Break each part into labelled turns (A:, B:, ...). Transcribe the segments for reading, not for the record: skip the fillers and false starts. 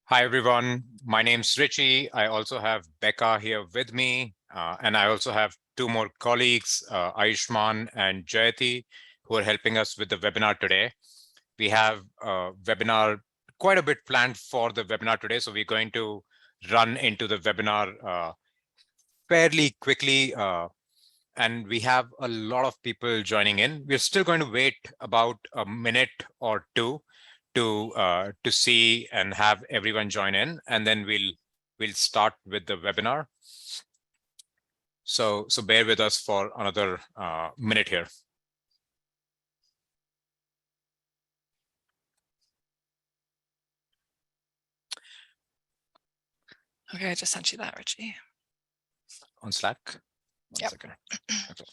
A: Hi, everyone. My name's Richie. I also have Becca here with me, and I also have two more colleagues, Ayushman and Jayati, who are helping us with the webinar today. We have a webinar, quite a bit planned for the webinar today, so we're going to run into the webinar fairly quickly, and we have a lot of people joining in. We're still going to wait about a minute or two to see and have everyone join in, and then we'll start with the webinar. So bear with us for another minute here.
B: Okay, I just sent you that, Richie.
A: On Slack. One
B: Yep.
A: second. Okay.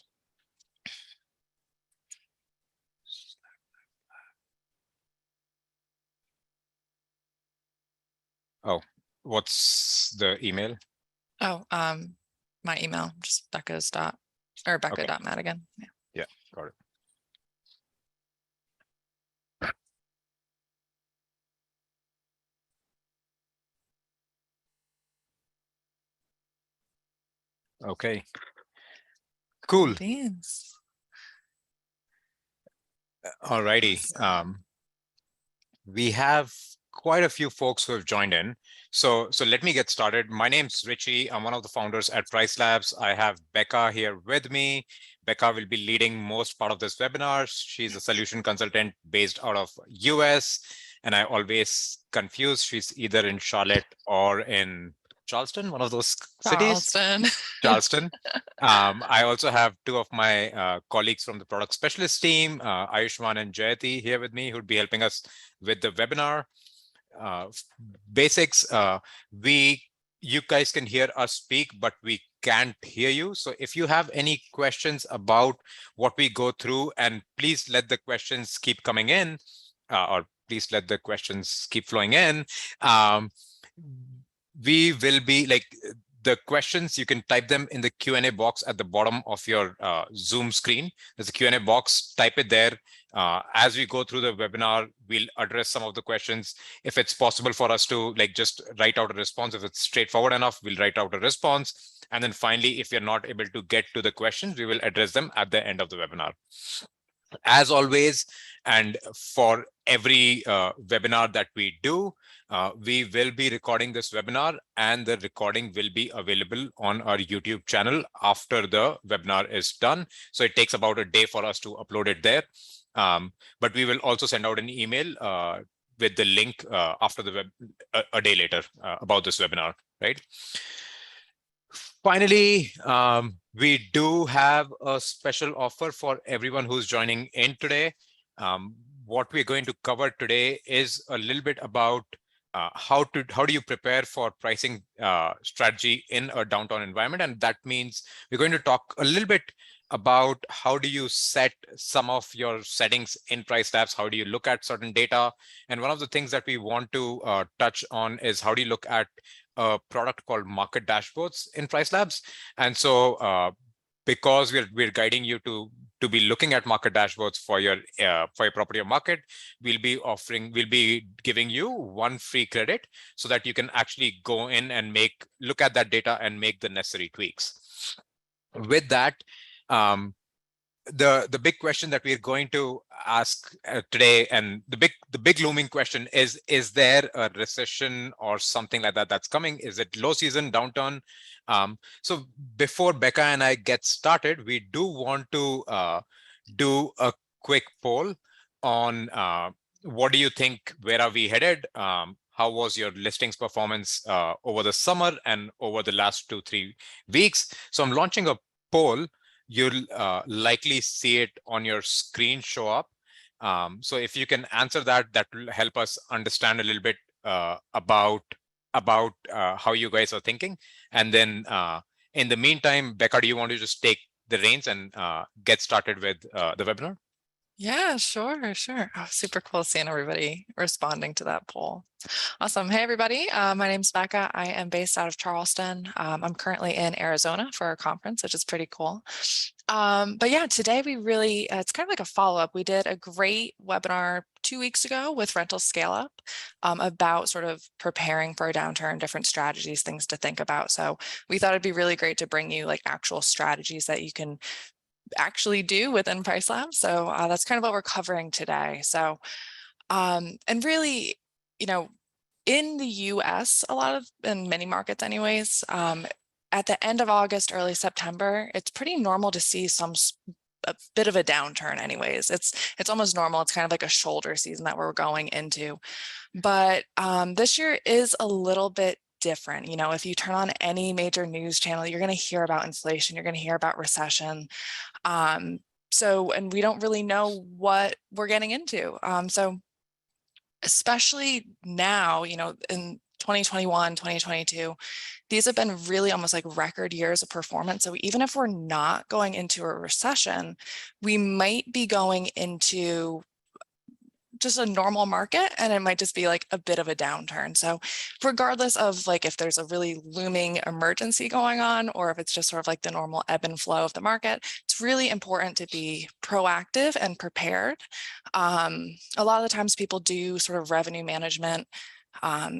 A: Oh, what's the email?
B: Oh, my email, just Becca.Madigan. Yeah.
A: Yeah, got it. Okay. Cool.
B: Beans.
A: All righty. We have quite a few folks who have joined in. So let me get started. My name's Richie. I'm one of the founders at PriceLabs. I have Becca here with me. Becca will be leading most part of this webinar. She's a solution consultant based out of US, and I always confuse. She's either in Charlotte or in Charleston, one of those cities. Charleston. I also have two of my colleagues from the product specialist team, Ayushman and Jayati, here with me, who'd be helping us with the webinar. Basics, you guys can hear us speak, but we can't hear you. So if you have any questions about what we go through, and please let the questions keep coming in, or please let the questions keep flowing in. We will be like, the questions, you can type them in the Q&A box at the bottom of your Zoom screen. There's a Q&A box, type it there. As we go through the webinar, we'll address some of the questions. If it's possible for us to just write out a response, if it's straightforward enough, we'll write out a response. And then finally, if you're not able to get to the questions, we will address them at the end of the webinar. As always, and for every webinar that we do, we will be recording this webinar, and the recording will be available on our YouTube channel after the webinar is done. So it takes about a day for us to upload it there. But we will also send out an email with the link after the web a day later about this webinar, right? Finally, we do have a special offer for everyone who's joining in today. What we're going to cover today is a little bit about how do you prepare for pricing strategy in a downtown environment. And that means we're going to talk a little bit about how do you set some of your settings in PriceLabs, how do you look at certain data. And one of the things that we want to touch on is how do you look at a product called market dashboards in PriceLabs. And so because we're guiding you to be looking at market dashboards for your property or market, we'll be giving you one free credit so that you can actually go in and look at that data and make the necessary tweaks. With that, the big question that we're going to ask today, and the big looming question is there a recession or something like that that's coming? Is it low season, downturn? So before Becca and I get started, we do want to do a quick poll on what do you think, where are we headed? How was your listings performance over the summer and over the last 2-3 weeks? So I'm launching a poll. You'll likely see it on your screen show up. So if you can answer that, that will help us understand a little bit about how you guys are thinking. And then in the meantime, Becca, do you want to just take the reins and get started with the webinar?
B: Yeah, sure. Oh, super cool seeing everybody responding to that poll. Awesome. Hey, everybody. My name's Becca. I am based out of Charleston. I'm currently in Arizona for a conference, which is pretty cool. But yeah, today we really, it's kind of like a follow-up. We did a great webinar 2 weeks ago with Rental Scale Up about sort of preparing for a downturn, different strategies, things to think about. So we thought it'd be really great to bring you like actual strategies that you can actually do within PriceLabs. So that's kind of what we're covering today. So, and really, you know, in the US, in many markets anyways, at the end of August, early September, it's pretty normal to see a bit of a downturn anyways. It's almost normal. It's kind of like a shoulder season that we're going into. But this year is a little bit different. You know, if you turn on any major news channel, you're going to hear about inflation, you're going to hear about recession. And we don't really know what we're getting into. So especially now, you know, in 2021, 2022, these have been really almost like record years of performance. So even if we're not going into a recession, we might be going into just a normal market, and it might just be like a bit of a downturn. So regardless of like if there's a really looming emergency going on, or if it's just sort of like the normal ebb and flow of the market, it's really important to be proactive and prepared. A lot of the times people do sort of revenue management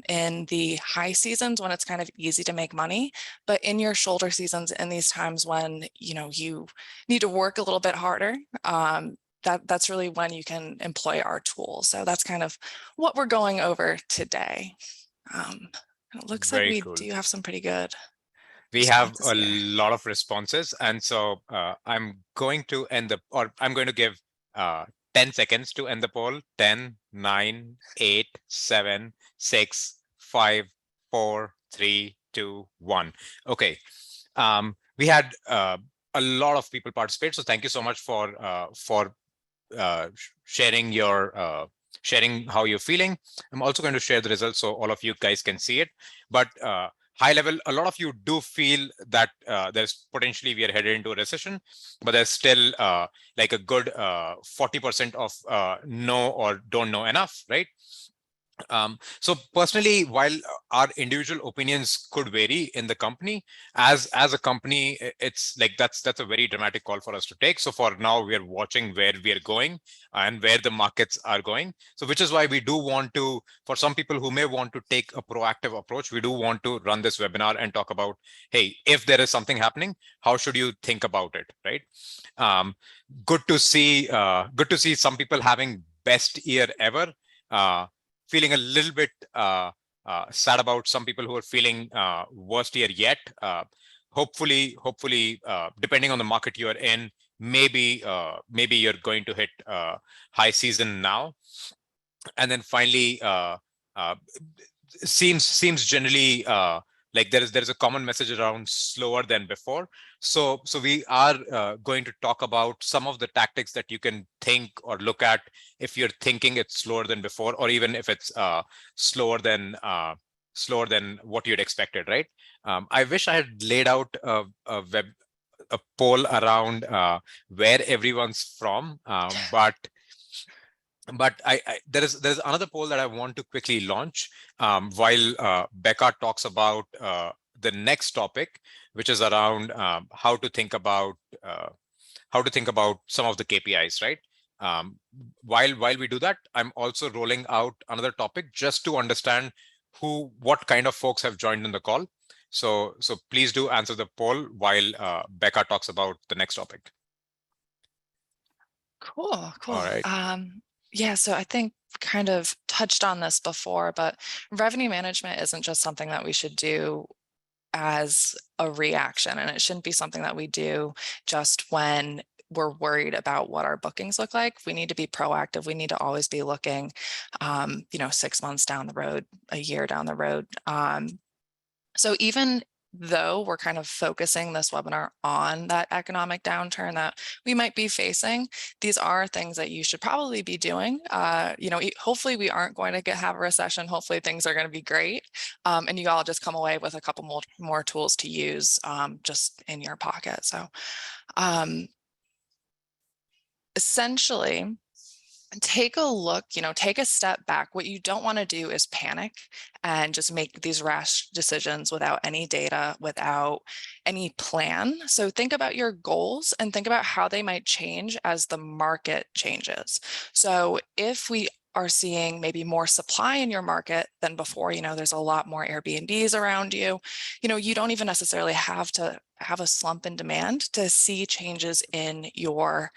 B: in the high seasons when it's kind of easy to make money, but in your shoulder seasons, in these times when, you know, you need to work a little bit harder, that's really when you can employ our tools. So that's kind of what we're going over today. It looks like
A: Very
B: we
A: cool.
B: do have some pretty good
A: We have
B: responses
A: a
B: here.
A: lot of responses, and so I'm going to I'm going to give 10 seconds to end the poll. 10, 9, 8, 7, 6, 5, 4, 3, 2, 1. Okay. We had a lot of people participate, so thank you so much for sharing sharing how you're feeling. I'm also going to share the results so all of you guys can see it. But high level, a lot of you do feel that there's potentially we are headed into a recession, but there's still like a good 40% of know or don't know enough, right? So personally, while our individual opinions could vary in the company, as a company, it's like that's a very dramatic call for us to take. So for now, we are watching where we are going and where the markets are going. So which is why we do want to, for some people who may want to take a proactive approach, we do want to run this webinar and talk about, hey, if there is something happening, how should you think about it, right? Good to see some people having best year ever. Feeling a little bit sad about some people who are feeling worst year yet. Hopefully, depending on the market you are in, maybe you're going to hit high season now. And then finally, seems generally like there's a common message around slower than before. So we are going to talk about some of the tactics that you can think or look at if you're thinking it's slower than before, or even if it's slower than what you'd expected, right? I wish I had laid out a poll around where everyone's from, but there's another poll that I want to quickly launch while Becca talks about the next topic, which is around how to think about some of the KPIs, right? While we do that, I'm also rolling out another topic just to understand what kind of folks have joined in the call. So please do answer the poll while Becca talks about the next topic.
B: Cool.
A: All right.
B: Yeah, so I think kind of touched on this before, but revenue management isn't just something that we should do as a reaction, and it shouldn't be something that we do just when we're worried about what our bookings look like. We need to be proactive. We need to always be looking, 6 months down the road, a year down the road. So even though we're kind of focusing this webinar on that economic downturn that we might be facing, these are things that you should probably be doing. Hopefully we aren't going to have a recession. Hopefully things are going to be great. And you all just come away with a couple more tools to use just in your pocket. So essentially, take a look, take a step back. What you don't want to do is panic and just make these rash decisions without any data, without any plan. So think about your goals and think about how they might change as the market changes. So if we are seeing maybe more supply in your market than before, there's a lot more Airbnbs around you, you don't even necessarily have to have a slump in demand to see changes in your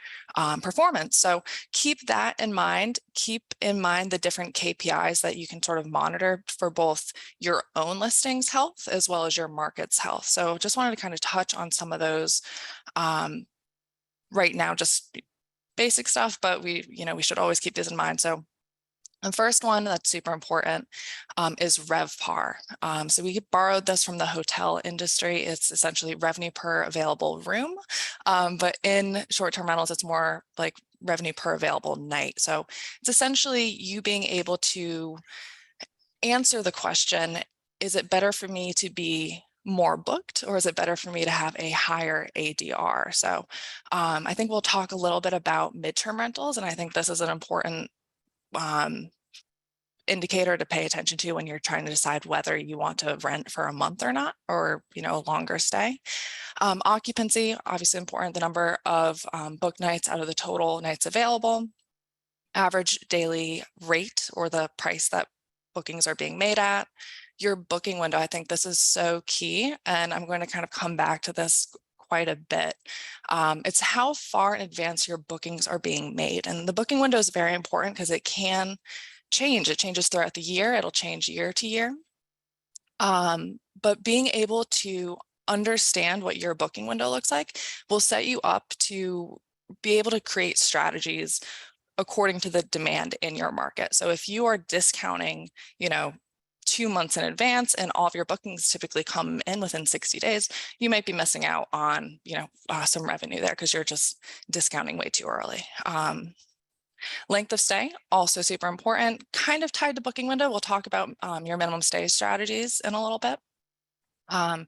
B: performance. So keep that in mind. Keep in mind the different KPIs that you can sort of monitor for both your own listings health as well as your market's health. So just wanted to kind of touch on some of those right now, just basic stuff, but we should always keep this in mind. So the first one that's super important is RevPAR. So we borrowed this from the hotel industry. It's essentially revenue per available room, but in short-term rentals, it's more like revenue per available night. So it's essentially you being able to answer the question, is it better for me to be more booked, or is it better for me to have a higher ADR? So I think we'll talk a little bit about midterm rentals, and I think this is an important indicator to pay attention to when you're trying to decide whether you want to rent for a month or not, or a longer stay. Occupancy, obviously important, the number of book nights out of the total nights available. Average daily rate, or the price that bookings are being made at. Your booking window, I think this is so key, and I'm going to kind of come back to this quite a bit. It's how far in advance your bookings are being made, and the booking window is very important because it can change. It changes throughout the year. It'll change year to year. But being able to understand what your booking window looks like will set you up to be able to create strategies according to the demand in your market. So if you are discounting, 2 months in advance and all of your bookings typically come in within 60 days, you might be missing out on, some revenue there because you're just discounting way too early. Length of stay, also super important, kind of tied to booking window. We'll talk about your minimum stay strategies in a little bit. And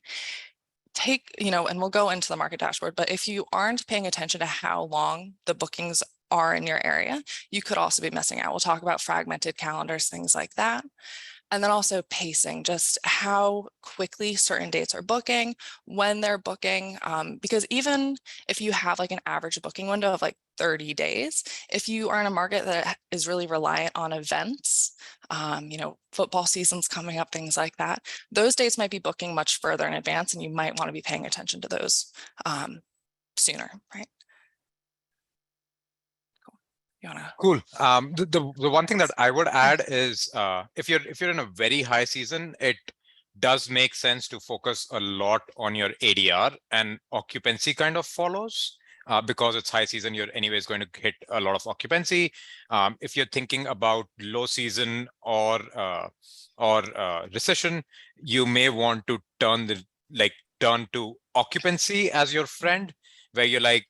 B: we'll go into the market dashboard, but if you aren't paying attention to how long the bookings are in your area, you could also be missing out. We'll talk about fragmented calendars, things like that. And then also pacing, just how quickly certain dates are booking, when they're booking, because even if you have like an average booking window of like 30 days, if you are in a market that is really reliant on events, football season's coming up, things like that, those dates might be booking much further in advance, and you might want to be paying attention to those sooner, right?
A: Cool. The one thing that I would add is if you're in a very high season, it does make sense to focus a lot on your ADR, and occupancy kind of follows. Because it's high season, you're anyways going to hit a lot of occupancy. If you're thinking about low season or recession, you may want to turn to occupancy as your friend, where you're like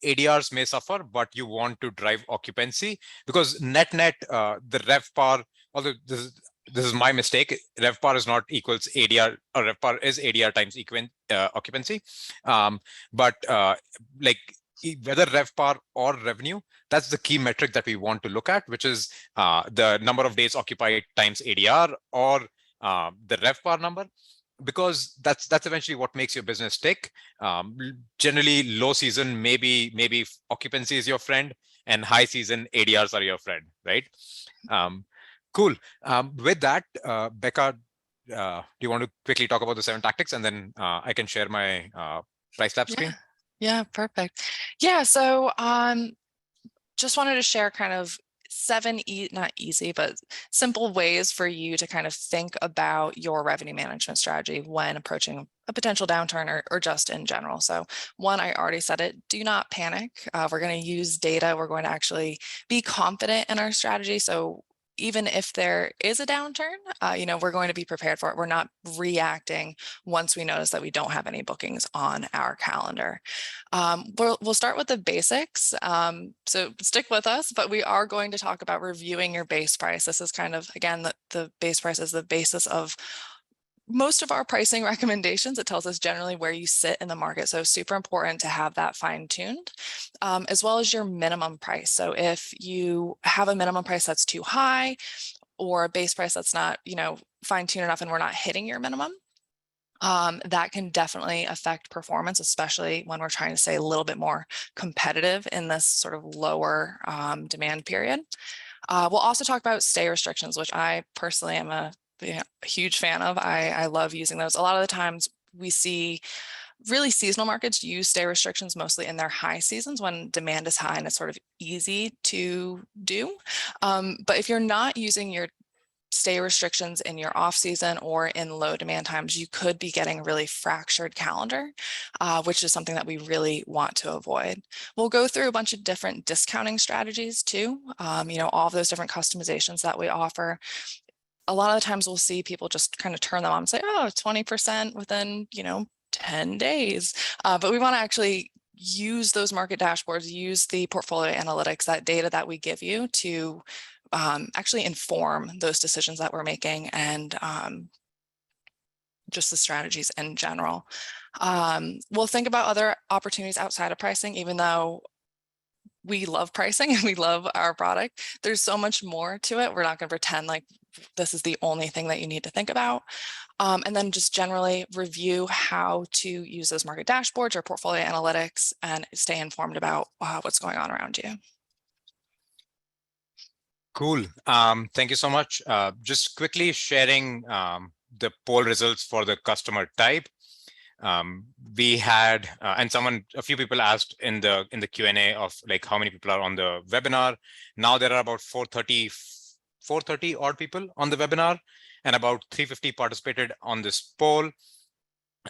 A: ADRs may suffer, but you want to drive occupancy, because net the RevPAR, although this is my mistake, RevPAR is not equals ADR, or RevPAR is ADR times occupancy. But whether RevPAR or revenue, that's the key metric that we want to look at, which is the number of days occupied times ADR, or the RevPAR number, because that's eventually what makes your business tick. Generally, low season, maybe occupancy is your friend, and high season ADRs are your friend, right? Cool. With that, Becca, do you want to quickly talk about the 7 tactics, and then I can share my PriceLabs screen?
B: Yeah, perfect. Yeah, so just wanted to share kind of 7 not easy, but simple ways for you to kind of think about your revenue management strategy when approaching a potential downturn, or just in general. So one, I already said it, do not panic. We're going to use data. We're going to actually be confident in our strategy. So even if there is a downturn, we're going to be prepared for it. We're not reacting once we notice that we don't have any bookings on our calendar. We'll start with the basics. So stick with us, but we are going to talk about reviewing your base price. This is kind of, again, the base price is the basis of most of our pricing recommendations. It tells us generally where you sit in the market. So super important to have that fine-tuned, as well as your minimum price. So if you have a minimum price that's too high, or a base price that's not, fine-tuned enough, and we're not hitting your minimum, that can definitely affect performance, especially when we're trying to stay a little bit more competitive in this sort of lower demand period. We'll also talk about stay restrictions, which I personally am a huge fan of. I love using those. A lot of the times we see really seasonal markets use stay restrictions mostly in their high seasons when demand is high and it's sort of easy to do. But if you're not using your stay restrictions in your off season or in low demand times, you could be getting a really fractured calendar, which is something that we really want to avoid. We'll go through a bunch of different discounting strategies too. All of those different customizations that we offer. A lot of the times we'll see people just kind of turn them on and say, oh, 20% within, 10 days. But we want to actually use those market dashboards, use the portfolio analytics, that data that we give you to actually inform those decisions that we're making and just the strategies in general. We'll think about other opportunities outside of pricing, even though we love pricing and we love our product. There's so much more to it. We're not going to pretend like this is the only thing that you need to think about. And then just generally review how to use those market dashboards or portfolio analytics and stay informed about what's going on around you.
A: Cool. Thank you so much. Just quickly sharing the poll results for the customer type. We had, and a few people asked in the Q&A of like how many people are on the webinar. Now there are about 430 odd people on the webinar, and about 350 participated on this poll.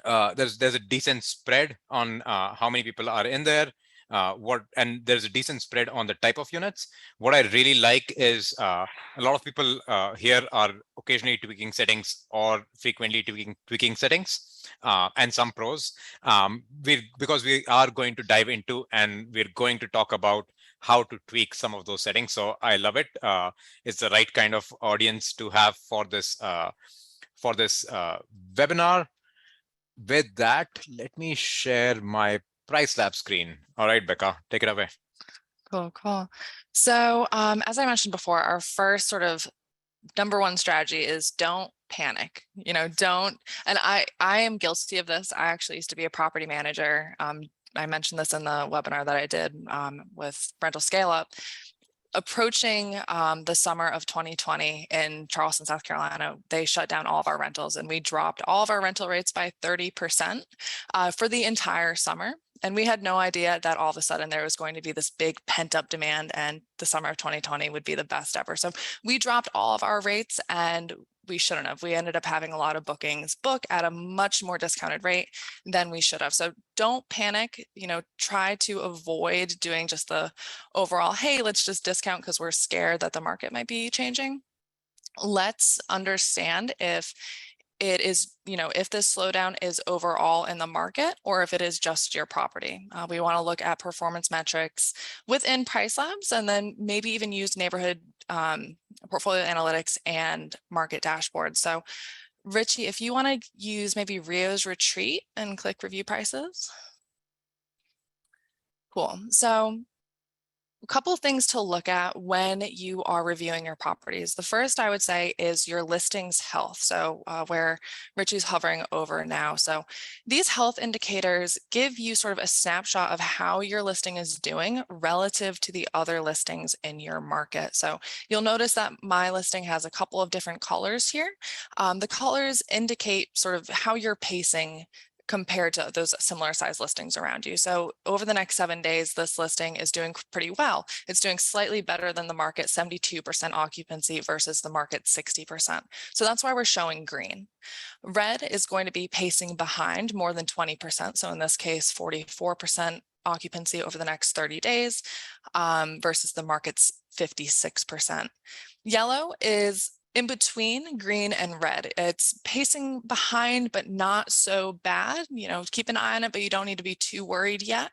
A: There's a decent spread on how many people are in there. And there's a decent spread on the type of units. What I really like is a lot of people here are occasionally tweaking settings or frequently tweaking settings, and some pros. Because we are going to dive into and we're going to talk about how to tweak some of those settings. So I love it. It's the right kind of audience to have for this webinar. With that, let me share my PriceLabs screen. All right, Becca, take it away.
B: Cool. So as I mentioned before, our first sort of number one strategy is don't panic. And I am guilty of this. I actually used to be a property manager. I mentioned this in the webinar that I did with Rental Scale Up. Approaching the summer of 2020 in Charleston, South Carolina, they shut down all of our rentals and we dropped all of our rental rates by 30% for the entire summer. And we had no idea that all of a sudden there was going to be this big pent up demand and the summer of 2020 would be the best ever. So we dropped all of our rates and we shouldn't have. We ended up having a lot of bookings book at a much more discounted rate than we should have. So don't panic, try to avoid doing just the overall, hey, let's just discount because we're scared that the market might be changing. Let's understand if it is, if this slowdown is overall in the market or if it is just your property. We want to look at performance metrics within PriceLabs and then maybe even use neighborhood portfolio analytics and market dashboards. So Richie, if you want to use maybe Rio's Retreat and click review prices. Cool. So a couple of things to look at when you are reviewing your properties. The first I would say is your listings health. So where Richie's hovering over now. So these health indicators give you sort of a snapshot of how your listing is doing relative to the other listings in your market. So you'll notice that my listing has a couple of different colors here. The colors indicate sort of how you're pacing compared to those similar size listings around you. So over the next 7 days, this listing is doing pretty well. It's doing slightly better than the market, 72% occupancy versus the market 60%. So that's why we're showing green. Red is going to be pacing behind more than 20%. So in this case, 44% occupancy over the next 30 days versus the market's 56%. Yellow is in between green and red. It's pacing behind, but not so bad. Keep an eye on it, but you don't need to be too worried yet.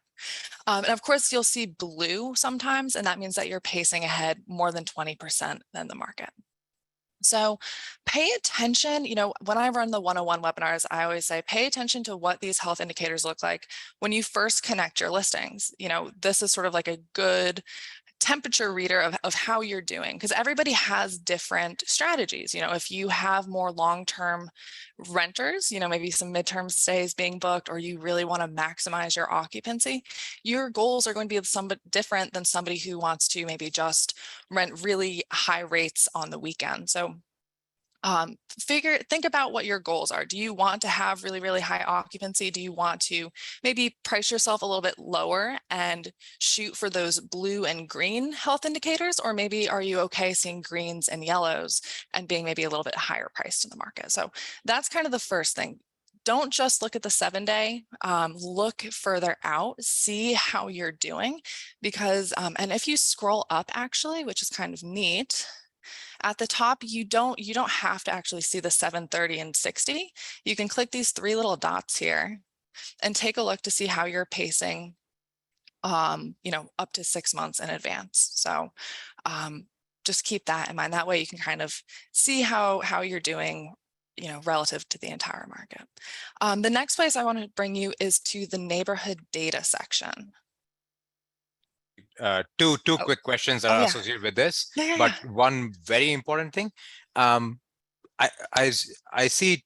B: And of course, you'll see blue sometimes, and that means that you're pacing ahead more than 20% than the market. So pay attention, when I run the 101 webinars, I always say, pay attention to what these health indicators look like when you first connect your listings. This is sort of like a good temperature reader of how you're doing, because everybody has different strategies. If you have more long-term renters, maybe some midterm stays being booked, or you really want to maximize your occupancy, your goals are going to be somewhat different than somebody who wants to maybe just rent really high rates on the weekend. So think about what your goals are. Do you want to have really, really high occupancy? Do you want to maybe price yourself a little bit lower and shoot for those blue and green health indicators? Or maybe are you okay seeing greens and yellows and being maybe a little bit higher priced in the market? So that's kind of the first thing. Don't just look at the 7-day, look further out, see how you're doing, because, and if you scroll up actually, which is kind of neat, at the top, you don't have to actually see the 7, 30, and 60. You can click these 3 little dots here and take a look to see how you're pacing, up to 6 months in advance. So just keep that in mind. That way you can kind of see how you're doing, relative to the entire market. The next place I want to bring you is to the neighborhood data section.
A: Two
B: Oh,
A: quick questions that
B: oh
A: are
B: yeah.
A: associated with this,
B: Yeah.
A: but one very important thing. I, I I see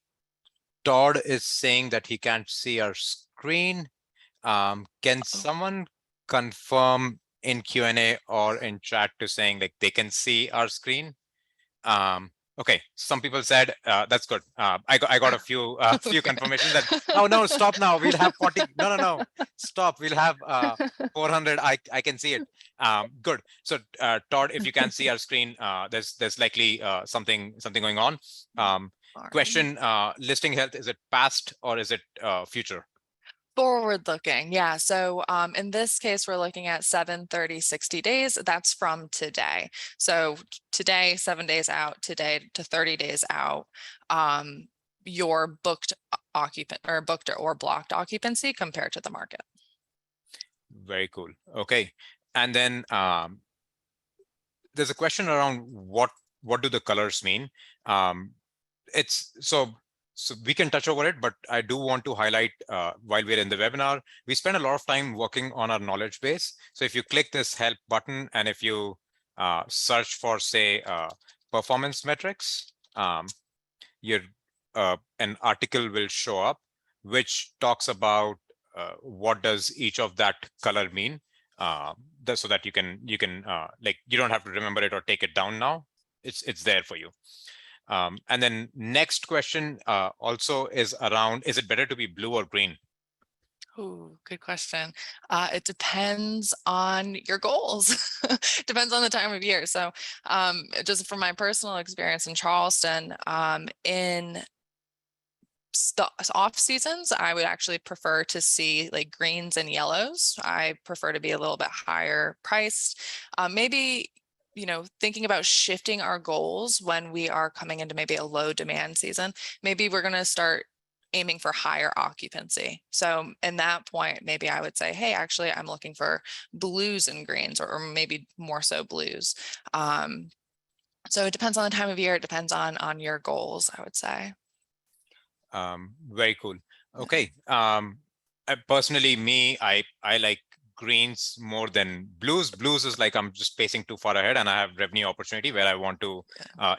A: Todd is saying that he can't see our screen. Can
B: Oh,
A: someone confirm in Q&A or in chat to saying like they can see our screen? Okay, some people said that's good. I got a few few
B: okay.
A: confirmations that oh no, stop now. We'll have 40. No, stop. We'll have 400. I can see it. Good. So Todd, if you can see our screen, there's likely something going on. Question: listing health, is it past or is it future?
B: Forward looking. Yeah. So in this case, we're looking at 7, 30, 60 days. That's from today. So today, 7 days out, today to 30 days out, your booked occupant or booked or blocked occupancy compared to the market.
A: Very cool. Okay. And then there's a question around what do the colors mean? It's so we can touch over it, but I do want to highlight while we're in the webinar, we spend a lot of time working on our knowledge base. So if you click this help button and if you search for say performance metrics, your an article will show up which talks about what does each of that color mean, so that you can like you don't have to remember it or take it down now. It's there for you. And then next question also is around, is it better to be blue or green?
B: Oh, good question. It depends on your goals. Depends on the time of year. So just from my personal experience in Charleston, in off seasons, I would actually prefer to see like greens and yellows. I prefer to be a little bit higher priced. Maybe, thinking about shifting our goals when we are coming into maybe a low demand season, maybe we're going to start aiming for higher occupancy. So in that point, maybe I would say, hey, actually, I'm looking for blues and greens, or maybe more so blues. So it depends on the time of year. It depends on your goals, I would say.
A: Very cool. Okay. Personally, I like greens more than blues. Blues is like I'm just pacing too far ahead and I have revenue opportunity where I want to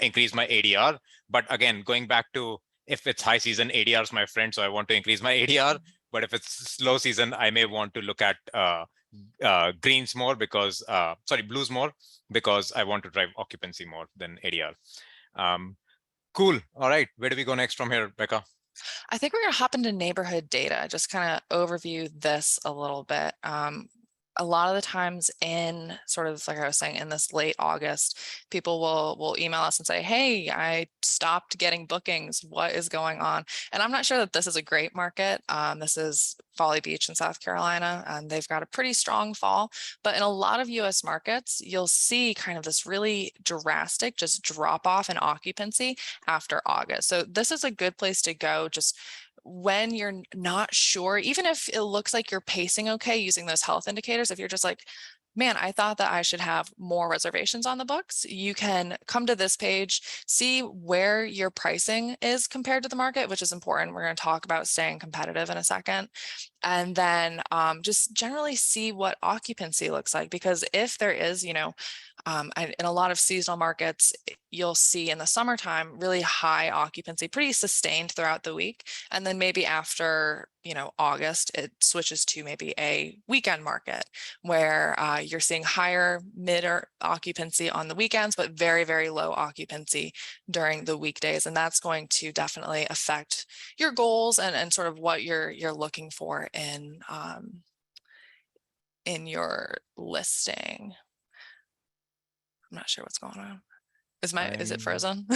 A: increase my ADR. But again, going back to if it's high season, ADR is my friend, so I want to increase my ADR. But if it's slow season, I may want to look at greens more because blues more because I want to drive occupancy more than ADR. Cool. All right. Where do we go next from here, Becca?
B: I think we're going to hop into neighborhood data, just kind of overview this a little bit. A lot of the times in sort of like I was saying in this late August, people will email us and say, hey, I stopped getting bookings. What is going on? And I'm not sure that this is a great market. This is Folly Beach in South Carolina, and they've got a pretty strong fall. But in a lot of US markets, you'll see kind of this really drastic just drop off in occupancy after August. So this is a good place to go just when you're not sure, even if it looks like you're pacing okay using those health indicators. If you're just like, man, I thought that I should have more reservations on the books. You can come to this page, see where your pricing is compared to the market, which is important. We're going to talk about staying competitive in a second. And then just generally see what occupancy looks like, because if there is, in a lot of seasonal markets, you'll see in the summertime really high occupancy, pretty sustained throughout the week. And then maybe after, August, it switches to maybe a weekend market where you're seeing higher mid or occupancy on the weekends, but very, very low occupancy during the weekdays. And that's going to definitely affect your goals and sort of what you're looking for in your listing. I'm not sure what's going on. Is it frozen?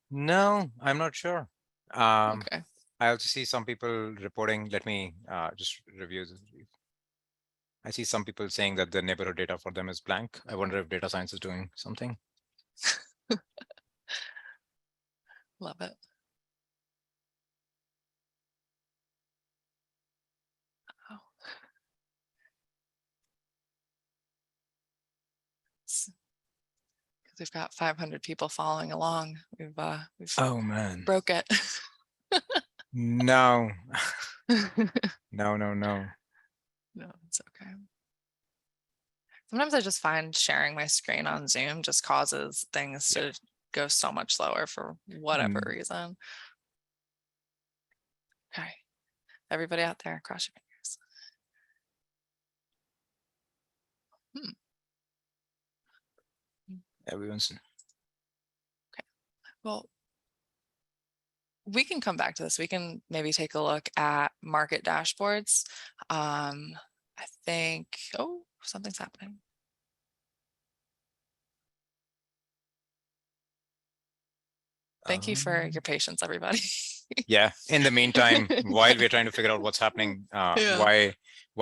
A: No, I'm not sure. I
B: Okay.
A: also see some people reporting. Let me just review this. I see some people saying that the neighborhood data for them is blank. I wonder if data science is doing something.
B: Love it. Oh. Because we've got 500 people following along. We've
A: Oh man.
B: broke it.
A: No. No, no, no.
B: No, it's okay. Sometimes I just find sharing my screen on Zoom just causes things to go so much slower for whatever reason. Okay. Everybody out there, cross your fingers.
A: Everyone's.
B: Okay. Well, we can come back to this. We can maybe take a look at market dashboards. I think, oh, something's happening. Thank you for your patience, everybody.
A: Yeah. In the meantime, while we're trying to figure out what's happening, why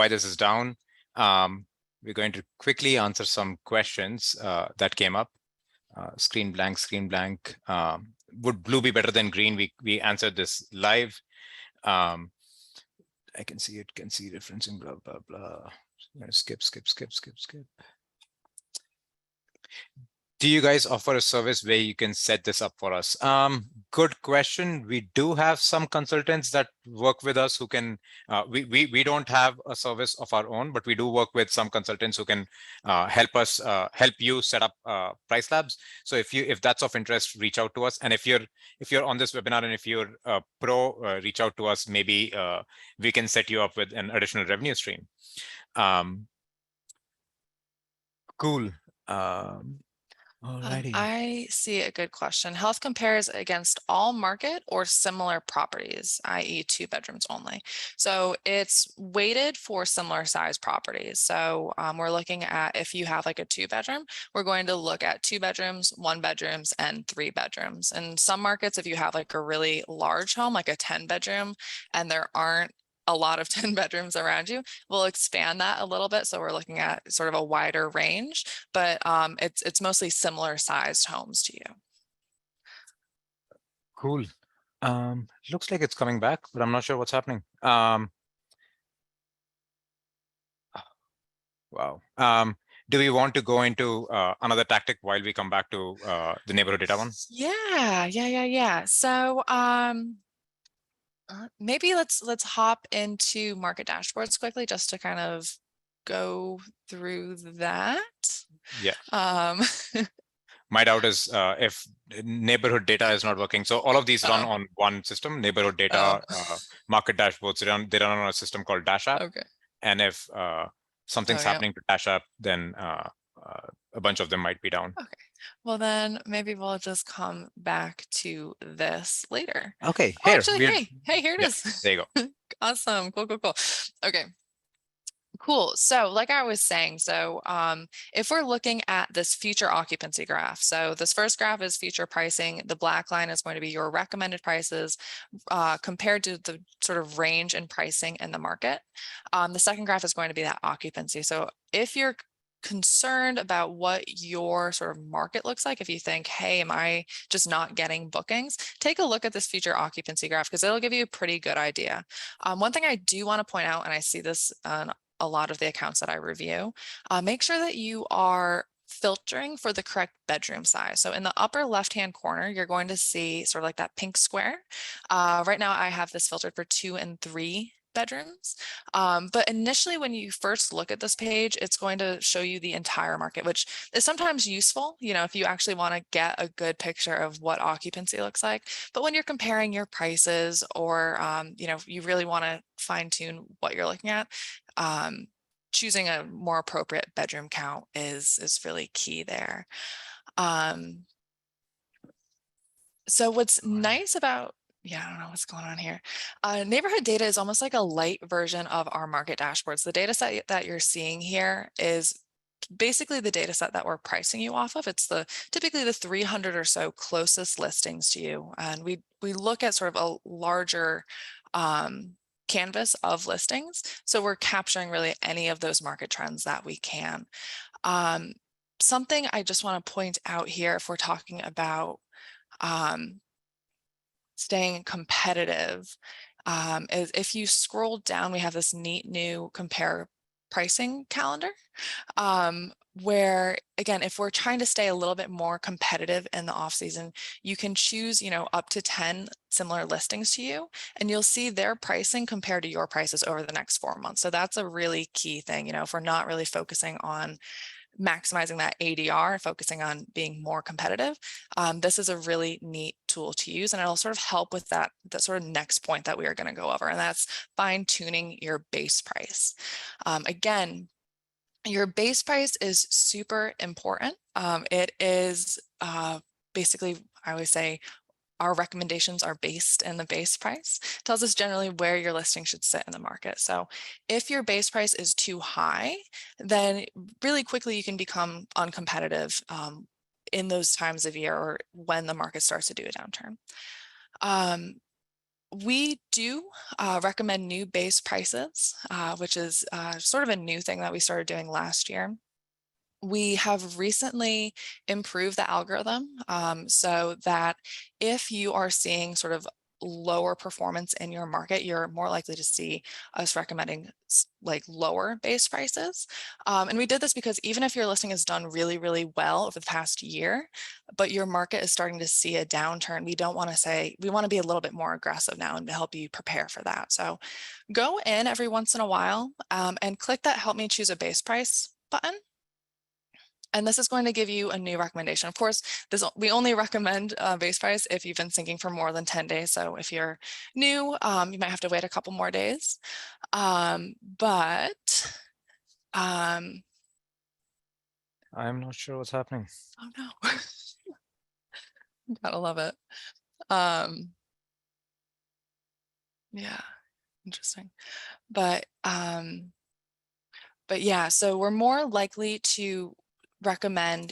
A: this is down, we're going to quickly answer some questions that came up. Screen blank, screen blank. Would blue be better than green? We answered this live. I can see it, can see referencing, blah, blah, blah. I'm gonna skip. Do you guys offer a service where you can set this up for us? Good question. We do have some consultants that work with us who can, we don't have a service of our own, but we do work with some consultants who can help us, help you set up PriceLabs. So if that's of interest, reach out to us. And if you're on this webinar and if you're a pro, reach out to us. Maybe we can set you up with an additional revenue stream. Cool. Alrighty.
B: I see a good question. Health compares against all market or similar properties, i.e. 2 bedrooms only. So it's weighted for similar size properties. So we're looking at, if you have like a 2 bedroom, we're going to look at 2 bedrooms, 1 bedrooms, and 3 bedrooms. In some markets, if you have like a really large home, like a 10 bedroom, and there aren't a lot of 10 bedrooms around you, we'll expand that a little bit. So we're looking at sort of a wider range, but it's mostly similar sized homes to you.
A: Cool. Looks like it's coming back, but I'm not sure what's happening. Wow. Do we want to go into another tactic while we come back to the neighborhood data one?
B: Yeah. So maybe let's hop into market dashboards quickly just to kind of go through that.
A: Yeah. My doubt is if neighborhood data is not working. So all of these run on one system, neighborhood data, market dashboards, they run on a system called Dash App.
B: Okay.
A: And if something's happening to Dash App, then a bunch of them might be down.
B: Okay. Well, then maybe we'll just come back to this later.
A: Okay.
B: Oh, actually, hey, here it is.
A: There you go.
B: Awesome. Cool. Okay. Cool. So like I was saying, so if we're looking at this future occupancy graph, so this first graph is future pricing. The black line is going to be your recommended prices compared to the sort of range in pricing in the market. The second graph is going to be that occupancy. So if you're concerned about what your sort of market looks like, if you think, hey, am I just not getting bookings, take a look at this future occupancy graph because it'll give you a pretty good idea. One thing I do want to point out, and I see this a lot of the accounts that I review, make sure that you are filtering for the correct bedroom size. So in the upper left-hand corner, you're going to see sort of like that pink square. Right now I have this filtered for 2 and 3 bedrooms. But initially, when you first look at this page, it's going to show you the entire market, which is sometimes useful, if you actually want to get a good picture of what occupancy looks like. But when you're comparing your prices or, you really want to fine tune what you're looking at, choosing a more appropriate bedroom count is really key there. So what's nice about, I don't know what's going on here. Neighborhood data is almost like a light version of our market dashboards. The data set that you're seeing here is basically the data set that we're pricing you off of. It's typically the 300 or so closest listings to you. And we look at sort of a larger canvas of listings. So we're capturing really any of those market trends that we can. Something I just want to point out here, if we're talking about staying competitive, is if you scroll down, we have this neat new compare pricing calendar, where again, if we're trying to stay a little bit more competitive in the off season, you can choose, up to 10 similar listings to you, and you'll see their pricing compared to your prices over the next 4 months. So that's a really key thing, if we're not really focusing on maximizing that ADR, focusing on being more competitive. This is a really neat tool to use, and it'll sort of help with that sort of next point that we are going to go over, and that's fine tuning your base price. Again, your base price is super important. It is basically, I always say, our recommendations are based in the base price. It tells us generally where your listing should sit in the market. So if your base price is too high, then really quickly you can become uncompetitive in those times of year or when the market starts to do a downturn. We do recommend new base prices, which is sort of a new thing that we started doing last year. We have recently improved the algorithm so that if you are seeing sort of lower performance in your market, you're more likely to see us recommending like lower base prices. And we did this because even if your listing has done really, really well over the past year, but your market is starting to see a downturn, we don't want to say, we want to be a little bit more aggressive now and to help you prepare for that. So go in every once in a while and click that Help Me Choose a Base Price button. And this is going to give you a new recommendation. Of course, we only recommend base price if you've been syncing for more than 10 days. So if you're new, you might have to wait a couple more days. I'm
A: not sure what's happening.
B: Oh no. Gotta love it. Yeah, interesting. But yeah, so we're more likely to recommend,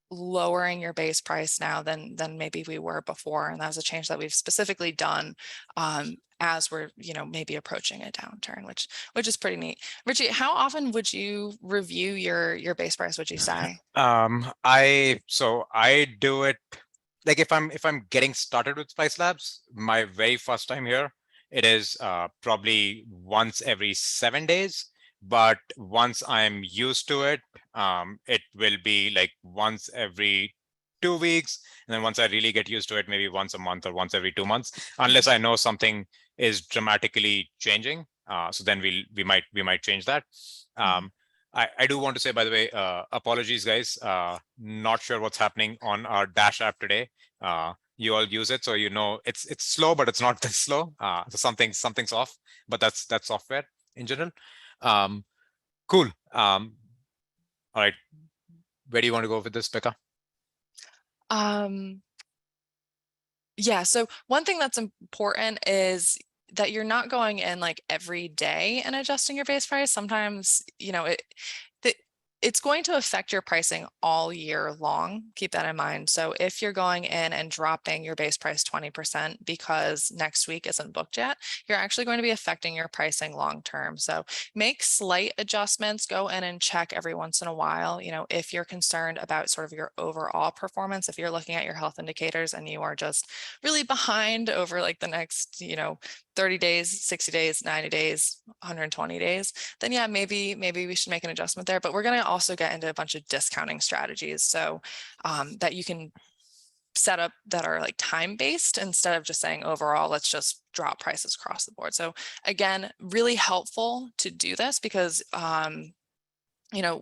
B: lowering your base price now than maybe we were before. And that was a change that we've specifically done as we're, maybe approaching a downturn, which is pretty neat. Richie, how often would you review your base price, would you say?
A: I do it like if I'm getting started with PriceLabs, my very first time here, it is probably once every 7 days. But once I'm used to it, it will be like once every 2 weeks. And then once I really get used to it, maybe once a month or once every 2 months, unless I know something is dramatically changing. So then we might change that. I do want to say, by the way, apologies, guys. Not sure what's happening on our Dash app today. You all use it, so it's slow, but it's not this slow. So something's off, but that's software in general. Cool. All right. Where do you want to go with this, Becca?
B: Yeah, so one thing that's important is that you're not going in like every day and adjusting your base price. Sometimes, it's going to affect your pricing all year long. Keep that in mind. So if you're going in and dropping your base price 20% because next week isn't booked yet, you're actually going to be affecting your pricing long term. So make slight adjustments, go in and check every once in a while. If you're concerned about sort of your overall performance, if you're looking at your health indicators and you are just really behind over like the next, 30 days, 60 days, 90 days, 120 days, then yeah, maybe we should make an adjustment there. But we're going to also get into a bunch of discounting strategies so that you can set up that are like time-based instead of just saying overall, let's just drop prices across the board. So again, really helpful to do this because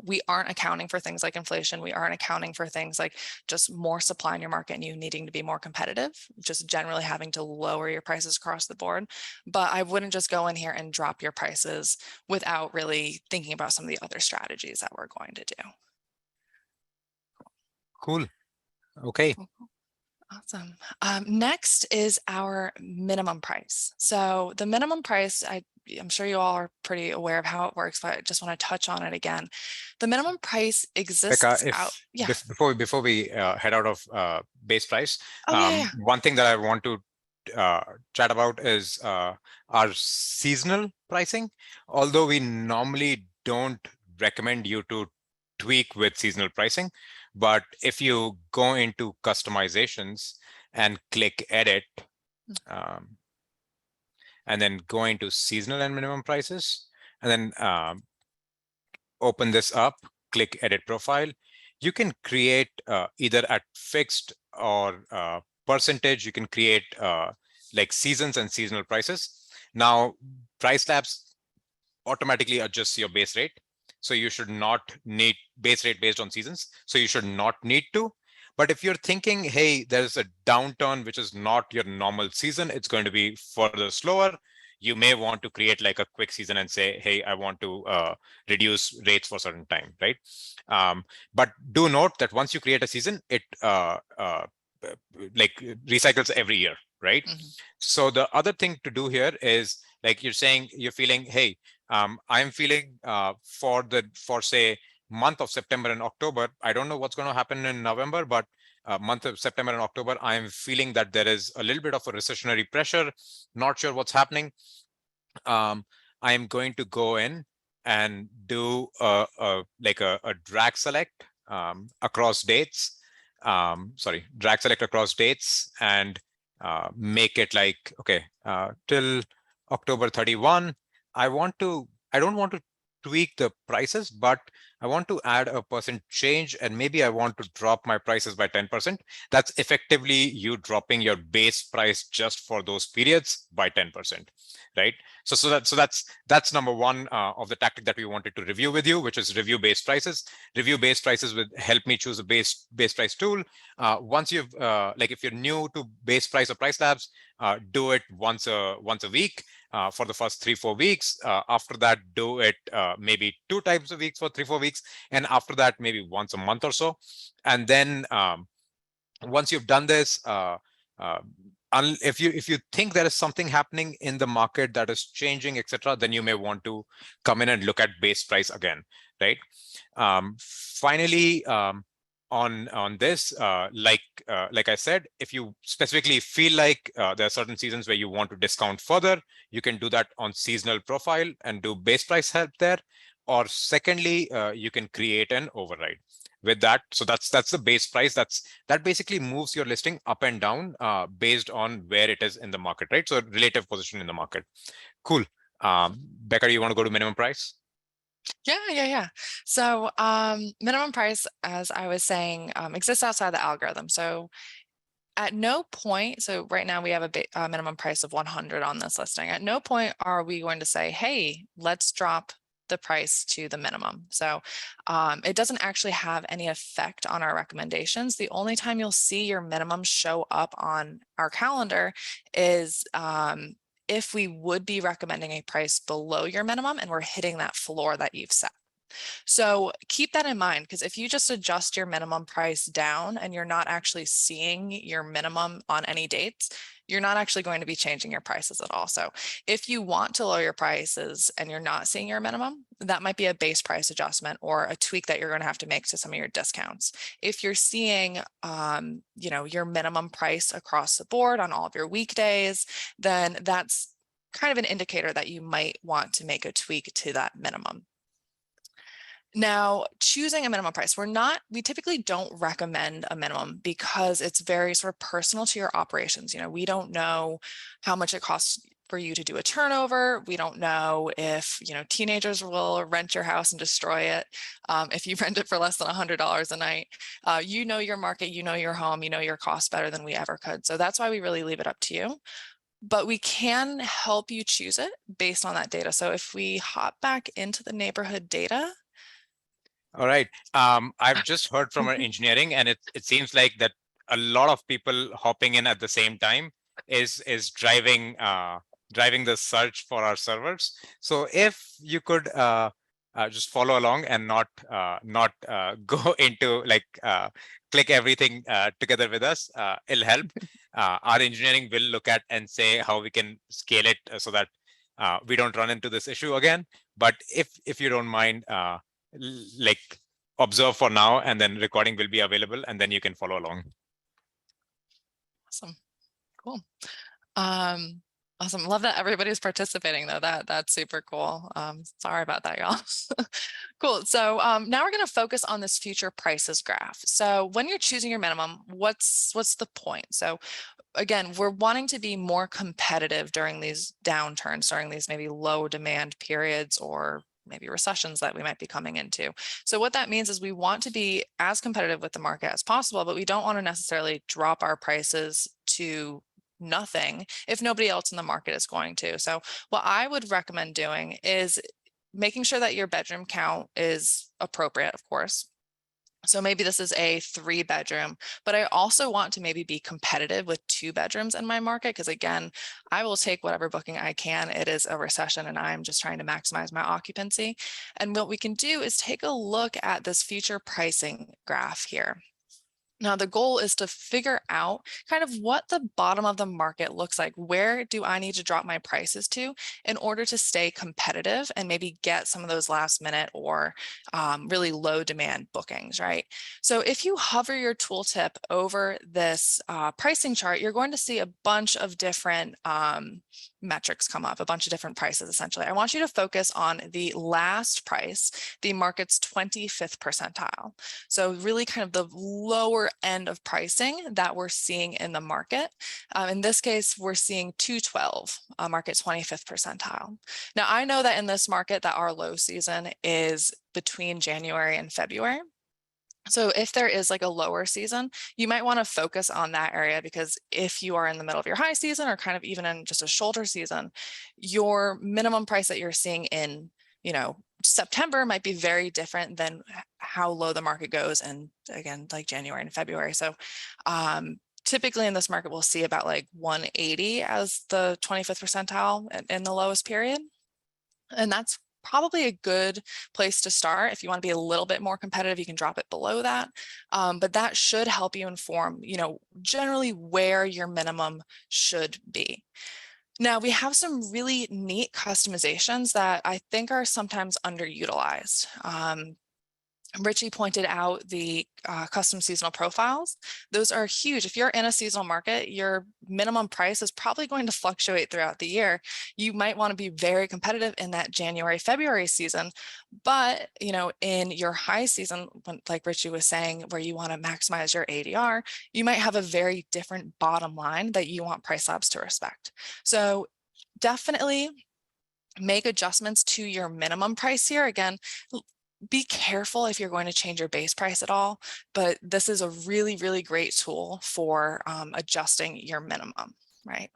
B: we aren't accounting for things like inflation. We aren't accounting for things like just more supply in your market and you needing to be more competitive, just generally having to lower your prices across the board. But I wouldn't just go in here and drop your prices without really thinking about some of the other strategies that we're going to do.
A: Cool. Okay.
B: Awesome. Next is our minimum price. So the minimum price, I'm sure you all are pretty aware of how it works, but I just want to touch on it again. The minimum price
A: Becca,
B: exists out. Yeah.
A: before we head out of base price,
B: Oh, yeah.
A: one thing that I want to chat about is our seasonal pricing. Although we normally don't recommend you to tweak with seasonal pricing, but if you go into customizations and click edit, and then go into seasonal and minimum prices, and then open this up, click edit profile, you can create either at fixed or percentage, you can create like seasons and seasonal prices. Now, PriceLabs automatically adjusts your base rate. So you should not need base rate based on seasons. So you should not need to. But if you're thinking, hey, there's a downturn, which is not your normal season, it's going to be further slower. You may want to create like a quick season and say, hey, I want to reduce rates for a certain time, right? But do note that once you create a season, it like recycles every year, right?
B: Mm-hmm.
A: So the other thing to do here is like you're saying, you're feeling, hey, I'm feeling for say month of September and October. I don't know what's going to happen in November, but month of September and October, I'm feeling that there is a little bit of a recessionary pressure. Not sure what's happening. I am going to go in and do like a drag select across dates. Drag select across dates and make it like, okay, till October 31. I don't want to tweak the prices, but I want to add a percent change and maybe I want to drop my prices by 10%. That's effectively you dropping your base price just for those periods by 10%, right? So that's number one of the tactic that we wanted to review with you, which is review base prices. Review base prices would help me choose a base price tool. Once you've like if you're new to base price or PriceLabs, do it once a week for the first 3-4 weeks. After that, do it maybe 2 times a week for 3-4 weeks, and after that, maybe once a month or so. And then once you've done this, if you think there is something happening in the market that is changing, etc., then you may want to come in and look at base price again, right? Finally, on this, like I said, if you specifically feel like there are certain seasons where you want to discount further, you can do that on seasonal profile and do base price help there. Or secondly, you can create an override with that. So that's the base price. That basically moves your listing up and down based on where it is in the market, right? So relative position in the market. Cool. Becca, you want to go to minimum price?
B: Yeah. So minimum price, as I was saying, exists outside the algorithm. So at no point, so right now we have a minimum price of 100 on this listing. At no point are we going to say, hey, let's drop the price to the minimum. So it doesn't actually have any effect on our recommendations. The only time you'll see your minimum show up on our calendar is if we would be recommending a price below your minimum and we're hitting that floor that you've set. So keep that in mind, because if you just adjust your minimum price down and you're not actually seeing your minimum on any dates, you're not actually going to be changing your prices at all. So if you want to lower your prices and you're not seeing your minimum, that might be a base price adjustment or a tweak that you're going to have to make to some of your discounts. If you're seeing, your minimum price across the board on all of your weekdays, then that's kind of an indicator that you might want to make a tweak to that minimum. Now, choosing a minimum price, we typically don't recommend a minimum because it's very sort of personal to your operations. We don't know how much it costs for you to do a turnover. We don't know if, teenagers will rent your house and destroy it. If you rent it for less than $100 a night, you know your market, you know your home, you know your costs better than we ever could. So that's why we really leave it up to you. But we can help you choose it based on that data. So if we hop back into the neighborhood data,
A: All right. I've just heard from our engineering, and it seems like that a lot of people hopping in at the same time is driving the search for our servers. So if you could just follow along and not go into click everything together with us, it'll help. Our engineering will look at and say how we can scale it so that we don't run into this issue again. But if you don't mind, observe for now, and then recording will be available, and then you can follow along.
B: Awesome. Cool. Awesome. Love that everybody's participating though. That's super cool. Sorry about that, y'all. Cool. So now we're going to focus on this future prices graph. So when you're choosing your minimum, what's the point? So again, we're wanting to be more competitive during these downturns, during these maybe low demand periods or maybe recessions that we might be coming into. So what that means is we want to be as competitive with the market as possible, but we don't want to necessarily drop our prices to nothing if nobody else in the market is going to. So what I would recommend doing is making sure that your bedroom count is appropriate, of course. So maybe this is a 3-bedroom, but I also want to maybe be competitive with 2 bedrooms in my market. Because again, I will take whatever booking I can. It is a recession and I'm just trying to maximize my occupancy. And what we can do is take a look at this future pricing graph here. Now, the goal is to figure out kind of what the bottom of the market looks like. Where do I need to drop my prices to in order to stay competitive and maybe get some of those last minute or really low demand bookings, right? So if you hover your tooltip over this pricing chart, you're going to see a bunch of different metrics come up, a bunch of different prices, essentially. I want you to focus on the last price, the market's 25th percentile. So really kind of the lower end of pricing that we're seeing in the market. In this case, we're seeing 212, market 25th percentile. Now, I know that in this market that our low season is between January and February. So if there is like a lower season, you might want to focus on that area, because if you are in the middle of your high season or kind of even in just a shoulder season, your minimum price that you're seeing in, September might be very different than how low the market goes. And again, like January and February. So typically in this market, we'll see about like 180 as the 25th percentile in the lowest period. And that's probably a good place to start. If you want to be a little bit more competitive, you can drop it below that. But that should help you inform, generally where your minimum should be. Now, we have some really neat customizations that I think are sometimes underutilized. Richie pointed out the custom seasonal profiles. Those are huge. If you're in a seasonal market, your minimum price is probably going to fluctuate throughout the year. You might want to be very competitive in that January, February season, but in your high season, like Richie was saying, where you want to maximize your ADR, you might have a very different bottom line that you want PriceLabs to respect. So definitely make adjustments to your minimum price here. Again, be careful if you're going to change your base price at all, but this is a really, really great tool for adjusting your minimum, right?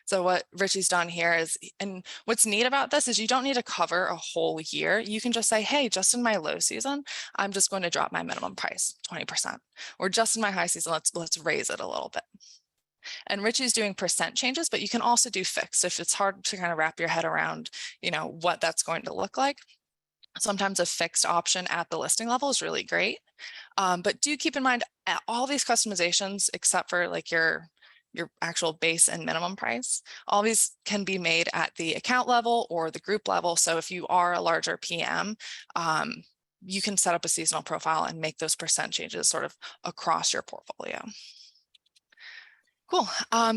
B: So what Richie's done here is, and what's neat about this is you don't need to cover a whole year. You can just say, hey, just in my low season, I'm just going to drop my minimum price 20%, or just in my high season, let's raise it a little bit. And Richie's doing percent changes, but you can also do fixed if it's hard to kind of wrap your head around, what that's going to look like. Sometimes a fixed option at the listing level is really great. But do keep in mind all these customizations, except for like your your actual base and minimum price. All these can be made at the account level or the group level. So if you are a larger PM, you can set up a seasonal profile and make those percent changes sort of across your portfolio. Cool.